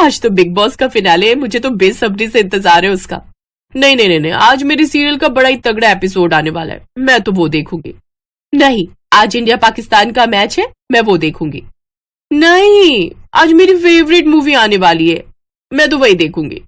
आज तो big boss का फिनाले है, मुझे तो बेसब्री से इंतजार है उसका। नहीं नहीं नहीं, आज मेरी सीरियल का बड़ा ही तगड़ा एपिसोड आने वाला है, मैं तो वो देखूंगी। नहीं, आज इंडिया पाकिस्तान का मैच है, मैं वो देखूंगी। नहीं, आज मेरी फेवरेट मूवी आने वाली है, मैं तो वही देखूंगी।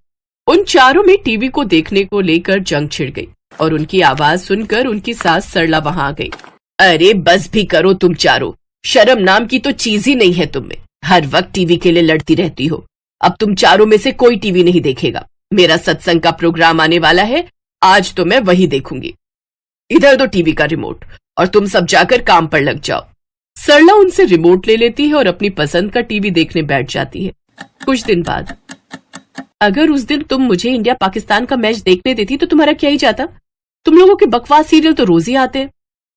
उन चारों में टीवी को देखने को लेकर जंग छिड़ गई और उनकी आवाज सुनकर उनकी सास सरला वहां आ गई। अरे बस भी करो तुम चारों, शर्म नाम की तो चीज ही नहीं है तुम में, हर वक्त टीवी के लिए लड़ती रहती हो। अब तुम चारों में से कोई टीवी नहीं देखेगा, मेरा सत्संग का प्रोग्राम आने वाला है, आज तो मैं वही देखूंगी। इधर दो टीवी का रिमोट और तुम सब जाकर काम पर लग जाओ। सरला उनसे रिमोट ले लेती है और अपनी पसंद का टीवी देखने बैठ जाती है। कुछ दिन बाद, अगर उस दिन तुम मुझे इंडिया पाकिस्तान का मैच देखने देती तो तुम्हारा क्या ही जाता, तुम लोगों के बकवास सीरियल तो रोज ही आते हैं।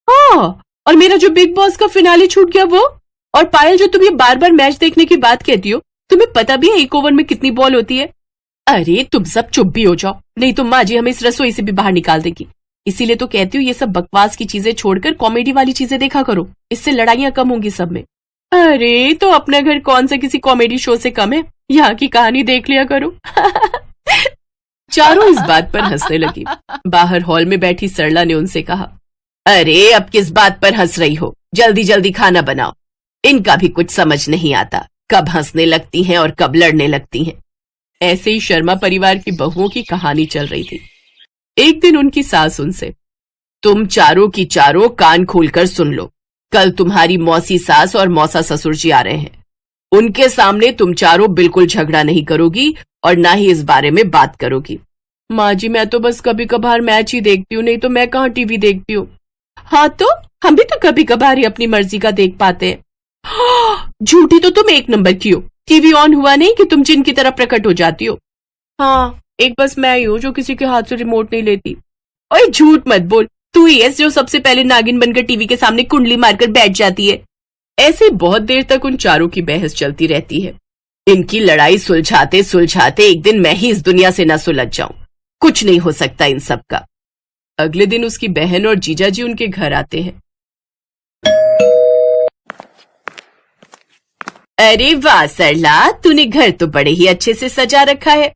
हाँ, और मेरा जो बिग बॉस का फिनाले छूट गया वो, और पायल जो तुम ये बार बार मैच देखने की बात कहती हो, तुम्हें पता भी है एक ओवर में कितनी बॉल होती है? अरे तुम सब चुप भी हो जाओ, नहीं तो माँ जी हमें इस रसोई से भी बाहर निकाल देगी। इसीलिए तो कहती हूँ ये सब बकवास की चीजें छोड़कर कॉमेडी वाली चीजें देखा करो, इससे लड़ाइयां कम होंगी सब में। अरे तो अपना घर कौन सा किसी कॉमेडी शो से कम है, यहाँ की कहानी देख लिया करो। चारों इस बात पर हंसने लगी। बाहर हॉल में बैठी सरला ने उनसे कहा, अरे अब किस बात पर हंस रही हो, जल्दी जल्दी खाना बनाओ। इनका भी कुछ समझ नहीं आता, कब हंसने लगती हैं और कब लड़ने लगती हैं। ऐसे ही शर्मा परिवार की बहुओं की कहानी चल रही थी। एक दिन उनकी सास उनसे, तुम चारों की चारों कान खोलकर सुन लो, कल तुम्हारी मौसी सास और मौसा ससुर जी आ रहे हैं। उनके सामने तुम चारों बिल्कुल झगड़ा नहीं करोगी और ना ही इस बारे में बात करोगी। माँ जी मैं तो बस कभी कभार मैच ही देखती हूँ, नहीं तो मैं कहाँ टीवी देखती हूँ। हाँ तो हम भी तो कभी कभार ही अपनी मर्जी का देख पाते हैं। झूठी तो तुम एक नंबर की हो, टीवी ऑन हुआ नहीं कि तुम जिन की तरह प्रकट हो जाती हो। हाँ, एक बस मैं ही हूँ जो किसी के हाथ से रिमोट नहीं लेती। ओए झूठ मत बोल, तू ही है जो सबसे पहले नागिन बनकर टीवी के सामने कुंडली मारकर बैठ जाती है। ऐसे बहुत देर तक उन चारों की बहस चलती रहती है। इनकी लड़ाई सुलझाते सुलझाते एक दिन मैं ही इस दुनिया से न सुलझ जाऊं, कुछ नहीं हो सकता इन सब का। अगले दिन उसकी बहन और जीजा जी उनके घर आते हैं। अरे वाह सरला, तूने घर तो बड़े ही अच्छे से सजा रखा है।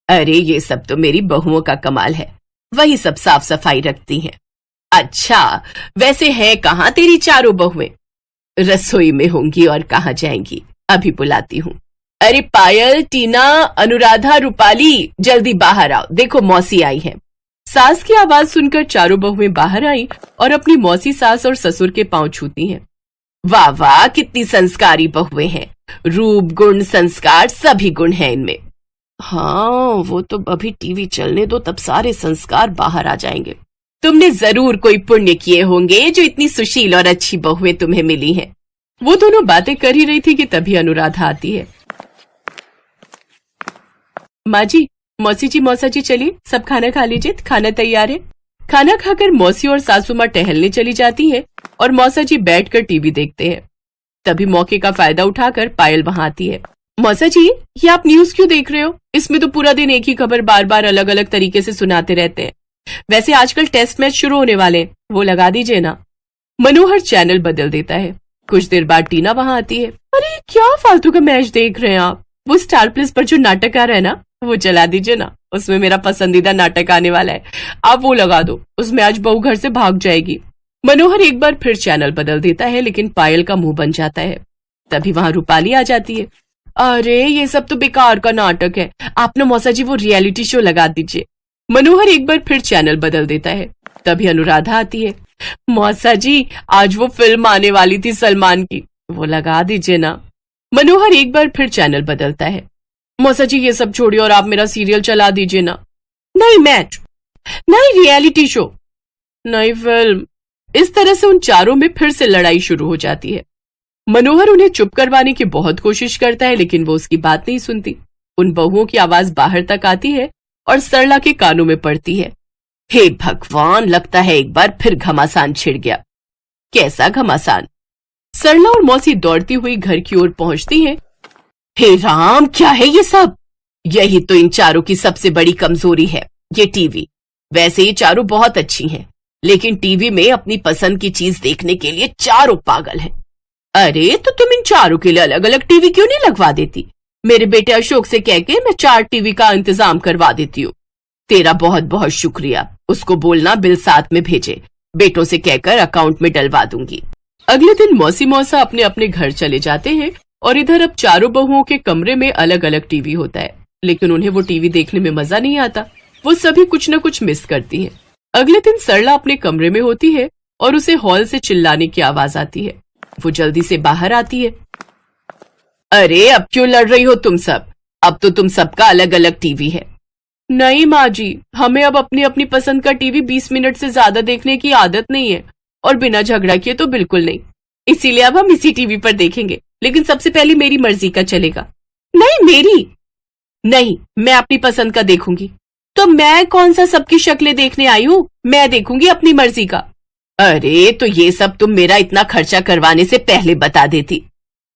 अरे ये सब तो मेरी बहुओं का कमाल है, वही सब साफ सफाई रखती हैं। अच्छा, वैसे है कहाँ तेरी चारों बहुएं? रसोई में होंगी और कहाँ जाएंगी, अभी बुलाती हूँ। अरे पायल, टीना, अनुराधा, रूपाली, जल्दी बाहर आओ, देखो मौसी आई है। सास की आवाज सुनकर चारों बहुएं बाहर आई और अपनी मौसी सास और ससुर के पांव छूती हैं। वाह वाह, कितनी संस्कारी बहुएं हैं, रूप गुण संस्कार सभी गुण हैं इनमें। हाँ, वो तो अभी टीवी चलने दो, तब सारे संस्कार बाहर आ जाएंगे। तुमने जरूर कोई पुण्य किए होंगे जो इतनी सुशील और अच्छी बहुएं तुम्हें मिली हैं। वो दोनों बातें कर ही रही थी कि तभी अनुराधा आती है। माँ जी, मौसी जी, मौसा जी, चलिए सब खाना खा लीजिए, खाना तैयार है। खाना खाकर मौसी और सासू माँ टहलने चली जाती है और मौसा जी बैठकर टीवी देखते हैं। तभी मौके का फायदा उठाकर पायल वहां आती है। मौसा जी, ये आप न्यूज क्यों देख रहे हो? इसमें तो पूरा दिन एक ही खबर बार बार अलग अलग तरीके से सुनाते रहते हैं। वैसे आजकल टेस्ट मैच शुरू होने वाले हैं, वो लगा दीजिए ना। मनोहर चैनल बदल देता है। कुछ देर बाद टीना वहां आती है। अरे क्या फालतू का मैच देख रहे हैं आप? वो स्टार प्लस पर जो नाटक आ रहा है ना, वो चला दीजिए ना, उसमें मेरा पसंदीदा नाटक आने वाला है, आप वो लगा दो, उसमें आज बहू घर से भाग जाएगी। मनोहर एक बार फिर चैनल बदल देता है, लेकिन पायल का मुंह बन जाता है। तभी वहां रूपाली आ जाती है। अरे ये सब तो बेकार का नाटक है, आप ना मौसा जी वो रियलिटी शो लगा दीजिए। मनोहर एक बार फिर चैनल बदल देता है। तभी अनुराधा आती है। मौसा जी, आज वो फिल्म आने वाली थी सलमान की, वो लगा दीजिए ना। मनोहर एक बार फिर चैनल बदलता है। मौसा जी ये सब छोड़िए और आप मेरा सीरियल चला दीजिए ना। नहीं मैच, नहीं रियलिटी शो, नहीं फिल्म। इस तरह से उन चारों में फिर से लड़ाई शुरू हो जाती है। मनोहर उन्हें चुप करवाने की बहुत कोशिश करता है, लेकिन वो उसकी बात नहीं सुनती। उन बहुओं की आवाज बाहर तक आती है और सरला के कानों में पड़ती है। हे भगवान, लगता है एक बार फिर घमासान छिड़ गया। कैसा घमासान? सरला और मौसी दौड़ती हुई घर की ओर पहुंचती हैं। हे राम, क्या है ये सब? यही तो इन चारों की सबसे बड़ी कमजोरी है, ये टीवी। वैसे ये चारों बहुत अच्छी हैं, लेकिन टीवी में अपनी पसंद की चीज देखने के लिए चारों पागल हैं। अरे तो तुम इन चारों के लिए अलग अलग टीवी क्यों नहीं लगवा देती? मेरे बेटे अशोक से कह के मैं 4 टीवी का इंतजाम करवा देती हूँ। तेरा बहुत बहुत शुक्रिया। उसको बोलना बिल साथ में भेजे। बेटों से कहकर अकाउंट में डलवा दूंगी। अगले दिन मौसी मौसा अपने अपने घर चले जाते हैं और इधर अब चारों बहुओं के कमरे में अलग अलग टीवी होता है, लेकिन उन्हें वो टीवी देखने में मजा नहीं आता। वो सभी कुछ न कुछ मिस करती हैं। अगले दिन सरला अपने कमरे में होती है और उसे हॉल से चिल्लाने की आवाज आती है। वो जल्दी से बाहर आती है। अरे अब क्यों लड़ रही हो तुम सब? अब तो तुम सबका अलग अलग टीवी है। नहीं माँ जी, हमें अब अपनी अपनी पसंद का टीवी 20 मिनट से ज्यादा देखने की आदत नहीं है, और बिना झगड़ा किए तो बिल्कुल नहीं। इसीलिए अब हम इसी टीवी पर देखेंगे, लेकिन सबसे पहले मेरी मर्जी का चलेगा। नहीं मेरी नहीं, मैं अपनी पसंद का देखूंगी। तो मैं कौन सा सबकी शक्लें देखने आई हूँ? मैं देखूंगी अपनी मर्जी का। अरे तो ये सब तुम मेरा इतना खर्चा करवाने से पहले बता देती।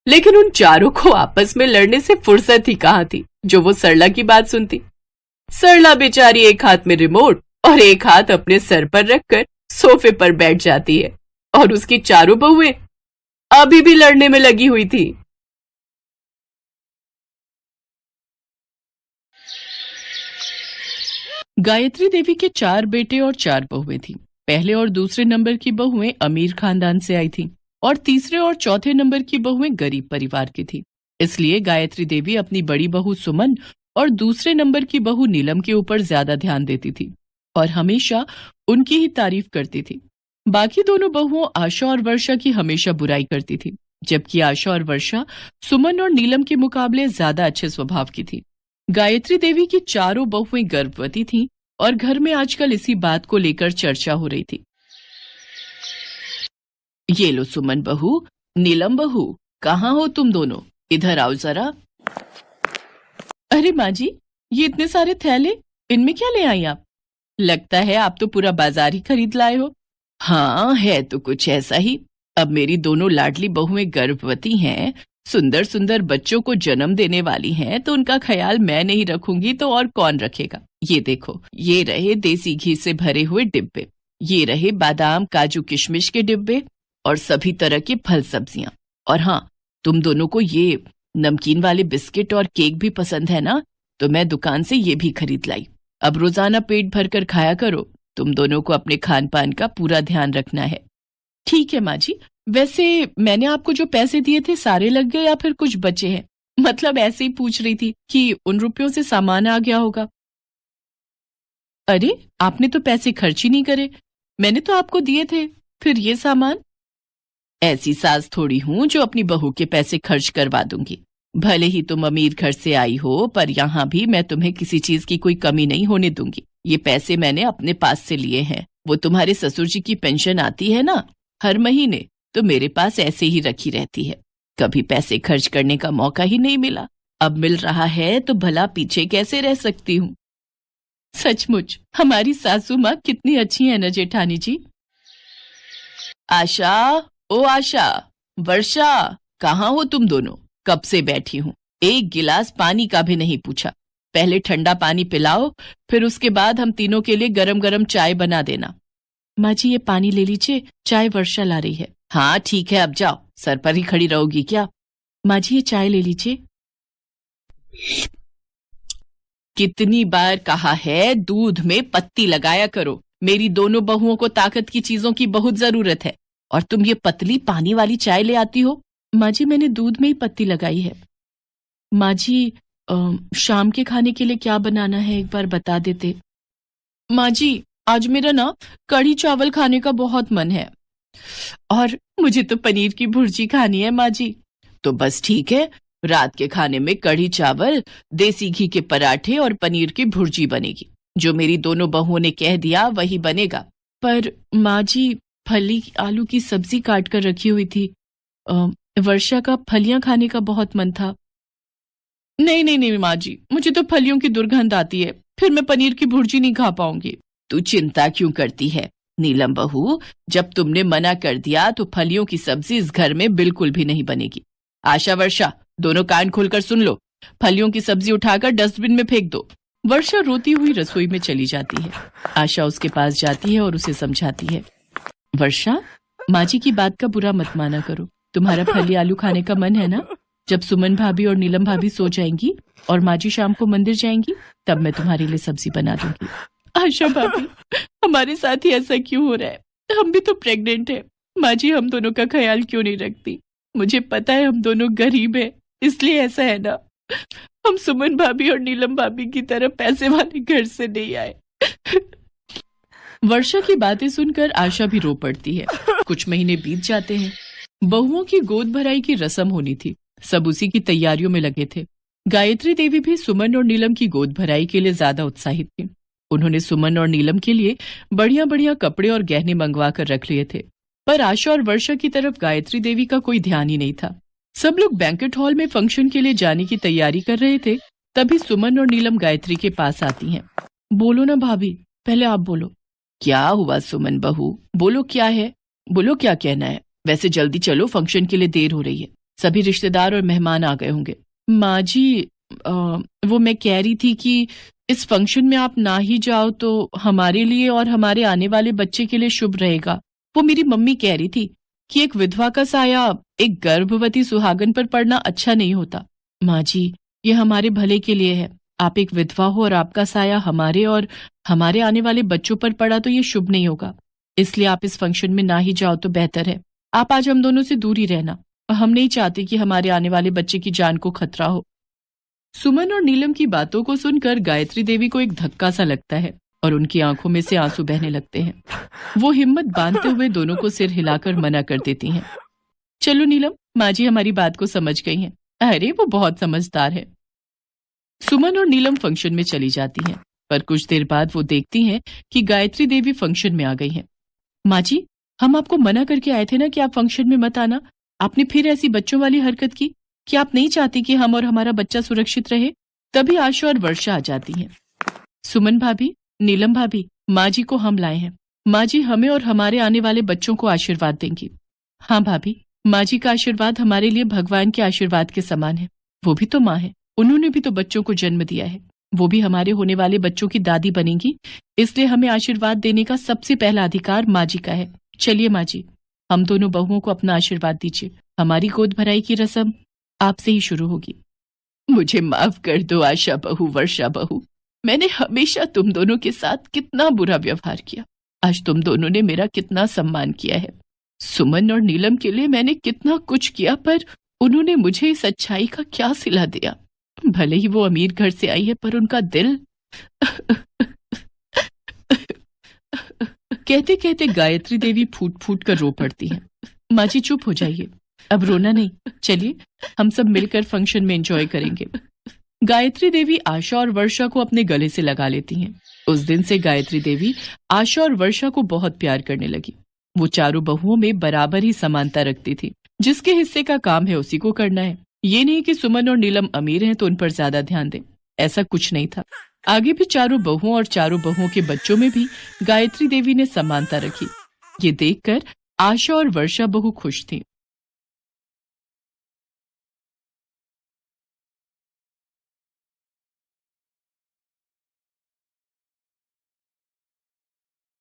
लेकिन उन चारों को आपस में लड़ने से फुर्सत ही कहाँ थी जो वो सरला की बात सुनती। सरला बेचारी एक हाथ में रिमोट और एक हाथ अपने सर पर रखकर सोफे पर बैठ जाती है, और उसकी चारों बहुएं अभी भी लड़ने में लगी हुई थी। गायत्री देवी के 4 बेटे और 4 बहुएं थीं। पहले और दूसरे नंबर की बहुएं अमीर खानदान से आई थीं और तीसरे और चौथे नंबर की बहुएं गरीब परिवार की थीं। इसलिए गायत्री देवी अपनी बड़ी बहू सुमन और दूसरे नंबर की बहू नीलम के ऊपर ज्यादा ध्यान देती थी और हमेशा उनकी ही तारीफ करती थी। बाकी दोनों बहुओं आशा और वर्षा की हमेशा बुराई करती थी, जबकि आशा और वर्षा सुमन और नीलम के मुकाबले ज्यादा अच्छे स्वभाव की थी। गायत्री देवी की चारों बहुएं गर्भवती थीं और घर में आजकल इसी बात को लेकर चर्चा हो रही थी। ये लो सुमन बहू, नीलम बहू, कहाँ हो तुम दोनों? इधर आओ जरा। अरे माँ जी, ये इतने सारे थैले, इनमें क्या ले आई आप? लगता है आप तो पूरा बाजार ही खरीद लाए हो। हाँ, है तो कुछ ऐसा ही। अब मेरी दोनों लाडली बहुएं गर्भवती हैं, सुंदर सुंदर बच्चों को जन्म देने वाली हैं, तो उनका ख्याल मैं नहीं रखूंगी तो और कौन रखेगा? ये देखो, ये रहे देसी घी से भरे हुए डिब्बे, ये रहे बादाम काजू किशमिश के डिब्बे और सभी तरह के फल सब्जियां। और हाँ, तुम दोनों को ये नमकीन वाले बिस्किट और केक भी पसंद है ना, तो मैं दुकान से ये भी खरीद लाई। अब रोजाना पेट भरकर खाया करो। तुम दोनों को अपने खान पान का पूरा ध्यान रखना है। ठीक है माँ जी। वैसे मैंने आपको जो पैसे दिए थे सारे लग गए या फिर कुछ बचे हैं? मतलब ऐसे ही पूछ रही थी कि उन रुपयों से सामान आ गया होगा। अरे आपने तो पैसे खर्च ही नहीं करे, मैंने तो आपको दिए थे, फिर ये सामान? ऐसी सास थोड़ी हूं जो अपनी बहू के पैसे खर्च करवा दूंगी। भले ही तुम अमीर घर से आई हो, पर यहाँ भी मैं तुम्हें किसी चीज की कोई कमी नहीं होने दूंगी। ये पैसे मैंने अपने पास से लिए हैं। वो तुम्हारे ससुर जी की पेंशन आती है ना हर महीने, तो मेरे पास ऐसे ही रखी रहती है। कभी पैसे खर्च करने का मौका ही नहीं मिला, अब मिल रहा है तो भला पीछे कैसे रह सकती हूँ। सचमुच हमारी सासू माँ कितनी अच्छी है ना जेठानी जी। आशा, ओ आशा, वर्षा, कहाँ हो तुम दोनों? कब से बैठी हूँ, एक गिलास पानी का भी नहीं पूछा। पहले ठंडा पानी पिलाओ, फिर उसके बाद हम तीनों के लिए गरम गरम चाय बना देना। माँ जी ये पानी ले लीजिए, चाय वर्षा ला रही है। हाँ ठीक है, अब जाओ, सर पर ही खड़ी रहोगी क्या? माँ जी ये चाय ले लीजिए। कितनी बार कहा है दूध में पत्ती लगाया करो। मेरी दोनों बहुओं को ताकत की चीजों की बहुत जरूरत है, और तुम ये पतली पानी वाली चाय ले आती हो। माँ जी मैंने दूध में ही पत्ती लगाई है। माँ जी शाम के खाने के लिए क्या बनाना है एक बार बता देते। माँ जी आज मेरा ना कढ़ी चावल खाने का बहुत मन है, और मुझे तो पनीर की भुर्जी खानी है माँ जी। तो बस ठीक है, रात के खाने में कढ़ी चावल, देसी घी के पराठे और पनीर की भुर्जी बनेगी। जो मेरी दोनों बहुओं ने कह दिया वही बनेगा। पर माँ जी फली आलू की सब्जी काट कर रखी हुई थी, वर्षा का फलियां खाने का बहुत मन था। नहीं नहीं नहीं माँ जी, मुझे तो फलियों की दुर्गंध आती है, फिर मैं पनीर की भुर्जी नहीं खा पाऊंगी। तू चिंता क्यों करती है नीलम बहू, जब तुमने मना कर दिया तो फलियों की सब्जी इस घर में बिल्कुल भी नहीं बनेगी। आशा वर्षा दोनों कान खोलकर सुन लो, फलियों की सब्जी उठाकर डस्टबिन में फेंक दो। वर्षा रोती हुई रसोई में चली जाती है। आशा उसके पास जाती है और उसे समझाती है। वर्षा, माँ जी की बात का बुरा मत माना करो, तुम्हारा फली आलू खाने का मन है ना, जब सुमन भाभी और नीलम भाभी सो जाएंगी और माँ जी शाम को मंदिर जाएंगी, तब मैं तुम्हारे लिए सब्जी बना दूंगी। आशा भाभी, हमारे साथ ही ऐसा क्यों हो रहा है? हम भी तो प्रेग्नेंट है। माँ जी हम दोनों का ख्याल क्यों नहीं रखती? मुझे पता है हम दोनों गरीब हैं, इसलिए ऐसा है ना। हम सुमन भाभी और नीलम भाभी की तरह पैसे वाले घर से नहीं आए। वर्षा की बातें सुनकर आशा भी रो पड़ती है। कुछ महीने बीत जाते हैं। बहुओं की गोद भराई की रस्म होनी थी। सब उसी की तैयारियों में लगे थे। गायत्री देवी भी सुमन और नीलम की गोद भराई के लिए ज्यादा उत्साहित थी। उन्होंने सुमन और नीलम के लिए बढ़िया बढ़िया कपड़े और गहने मंगवा कर रख लिए थे। पर आशा और वर्षा की तरफ गायत्री देवी का कोई ध्यान ही नहीं था। सब लोग बैंकेट हॉल में फंक्शन के लिए जाने की तैयारी कर रहे थे। तभी सुमन और नीलम गायत्री के पास आती हैं। बोलो ना भाभी, पहले आप बोलो। क्या हुआ सुमन बहू, बोलो क्या है, बोलो क्या कहना है। वैसे जल्दी चलो, फंक्शन के लिए देर हो रही है। सभी रिश्तेदार और मेहमान आ गए होंगे। माँ जी, वो मैं कह रही थी कि इस फंक्शन में आप ना ही जाओ तो हमारे लिए और हमारे आने वाले बच्चे के लिए शुभ रहेगा। वो मेरी मम्मी कह रही थी कि एक विधवा का साया एक गर्भवती सुहागन पर पड़ना अच्छा नहीं होता। माँ जी, ये हमारे भले के लिए है। आप एक विधवा हो और आपका साया हमारे और हमारे आने वाले बच्चों पर पड़ा तो ये शुभ नहीं होगा। इसलिए आप इस फंक्शन में ना ही जाओ तो बेहतर है। आप आज हम दोनों से दूर ही रहना। हम नहीं चाहते कि हमारे आने वाले बच्चे की जान को खतरा हो। सुमन और नीलम की बातों को सुनकर गायत्री देवी को एक धक्का सा लगता है और उनकी आंखों में से आंसू बहने लगते हैं। वो हिम्मत बांधते हुए दोनों को सिर हिलाकर मना कर देती हैं। चलो नीलम, माँ जी हमारी बात को समझ गई हैं। अरे वो बहुत समझदार है। सुमन और नीलम फंक्शन में चली जाती हैं, पर कुछ देर बाद वो देखती हैं कि गायत्री देवी फंक्शन में आ गई हैं। माँ जी, हम आपको मना करके आए थे ना कि आप फंक्शन में मत आना। आपने फिर ऐसी बच्चों वाली हरकत की कि आप नहीं चाहती कि हम और हमारा बच्चा सुरक्षित रहे। तभी आशा और वर्षा आ जाती हैं। सुमन भाभी, नीलम भाभी, माँ जी को हम लाए हैं। माँ जी हमें और हमारे आने वाले बच्चों को आशीर्वाद देंगी। हाँ भाभी, माँ जी का आशीर्वाद हमारे लिए भगवान के आशीर्वाद के समान है। वो भी तो माँ है, उन्होंने भी तो बच्चों को जन्म दिया है। वो भी हमारे होने वाले बच्चों की दादी बनेंगी, इसलिए हमें आशीर्वाद देने का सबसे पहला अधिकार माँ जी का है। चलिए माँ जी, हम दोनों बहुओं को अपना आशीर्वाद दीजिए। हमारी गोद भराई की रस्म आपसे ही शुरू होगी। मुझे माफ कर दो आशा बहू, वर्षा बहू। मैंने हमेशा तुम दोनों के साथ कितना बुरा व्यवहार किया। आज तुम दोनों ने मेरा कितना सम्मान किया है। सुमन और नीलम के लिए मैंने कितना कुछ किया, पर उन्होंने मुझे इस अच्छाई का क्या सिला दिया। भले ही वो अमीर घर से आई है, पर उनका दिल। कहते कहते गायत्री देवी फूट फूट कर रो पड़ती है। माँ जी चुप हो जाइए, अब रोना नहीं। चलिए हम सब मिलकर फंक्शन में एंजॉय करेंगे। गायत्री देवी आशा और वर्षा को अपने गले से लगा लेती हैं। उस दिन से गायत्री देवी आशा और वर्षा को बहुत प्यार करने लगी। वो चारों बहुओं में बराबर ही समानता रखती थी। जिसके हिस्से का काम है उसी को करना है। ये नहीं कि सुमन और नीलम अमीर हैं तो उन पर ज्यादा ध्यान दें, ऐसा कुछ नहीं था। आगे भी चारों बहुओं और चारों बहुओं के बच्चों में भी गायत्री देवी ने समानता रखी। ये देखकर आशा और वर्षा बहु खुश थी।